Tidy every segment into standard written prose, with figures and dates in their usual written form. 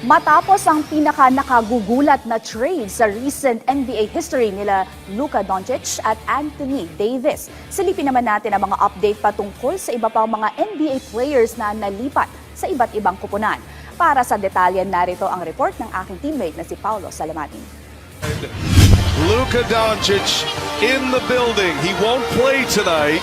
Matapos ang pinaka-nakagugulat na trade sa recent NBA history nila Luka Doncic at Anthony Davis. Silipin naman natin ang mga update patungkol sa iba pang mga NBA players na nalipat sa iba't ibang kupunan. Para sa detalye, narito ang report ng aking teammate na si Paulo Salamatin. Luka Doncic in the building. He won't play tonight,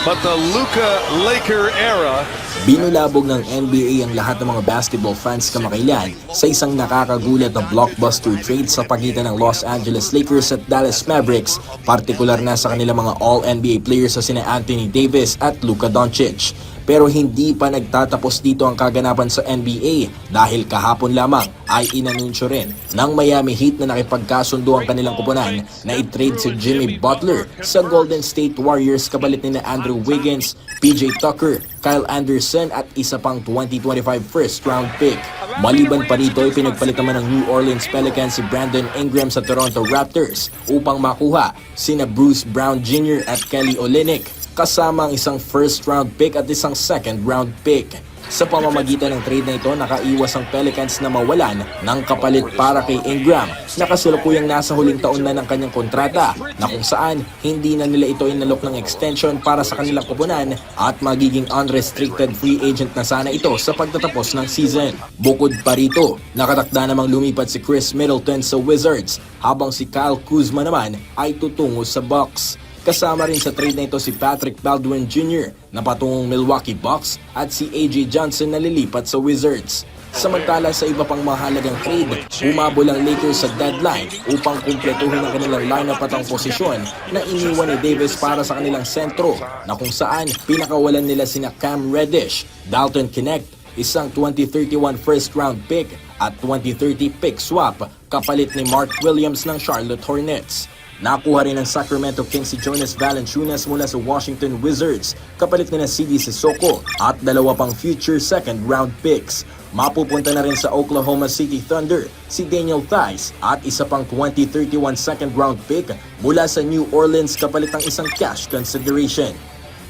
but the Luka Laker era. Binulabog ng NBA ang lahat ng mga basketball fans kamakailan sa isang nakakagulat na blockbuster trade sa pagitan ng Los Angeles Lakers at Dallas Mavericks, partikular na sa kanilang mga All-NBA players sa sina Anthony Davis at Luka Doncic. Pero hindi pa nagtatapos dito ang kaganapan sa NBA dahil kahapon lamang ay inanunsyo rin ng Miami Heat na nakipagkasundo ang kanilang kupunan na i-trade si Jimmy Butler sa Golden State Warriors kapalit ni Andrew Wiggins, PJ Tucker, Kyle Anderson at isa pang 2025 first round pick. Maliban pa rito, ipinagpalit naman ng New Orleans Pelicans si Brandon Ingram sa Toronto Raptors upang makuha sina Bruce Brown Jr. at Kelly Olynyk, kasama ang isang first round pick at isang second round pick. Sa pamamagitan ng trade na ito, nakaiwas ang Pelicans na mawalan ng kapalit para kay Ingram na kasalukuyang nasa huling taon na ng kanyang kontrata, na kung saan hindi na nila ito inalok ng extension para sa kanilang kupunan at magiging unrestricted free agent na sana ito sa pagtatapos ng season. Bukod pa rito, nakatakda namang lumipat si Chris Middleton sa Wizards habang si Kyle Kuzma naman ay tutungo sa Bucks. Kasama rin sa trade na ito si Patrick Baldwin Jr. na patungong Milwaukee Bucks at si AJ Johnson na lilipat sa Wizards. Samantala sa iba pang mahalagang trade, humabol ang Lakers sa deadline upang kumpletuhin ang kanilang lineup at ang posisyon na iniwan ni Davis para sa kanilang sentro, na kung saan pinakawalan nila sina Cam Reddish, Dalton Knecht, isang 2031 first round pick at 2030 pick swap kapalit ni Mark Williams ng Charlotte Hornets. Nakuha rin ng Sacramento Kings si Jonas Valanciunas mula sa Washington Wizards kapalit ni CD Sissoko at dalawa pang future second round picks. Mapupunta na rin sa Oklahoma City Thunder si Daniel Theis at isa pang 2031 second round pick mula sa New Orleans kapalit ng isang cash consideration.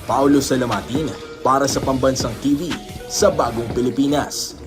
Paulo Salamatin para sa Pambansang TV sa Bagong Pilipinas.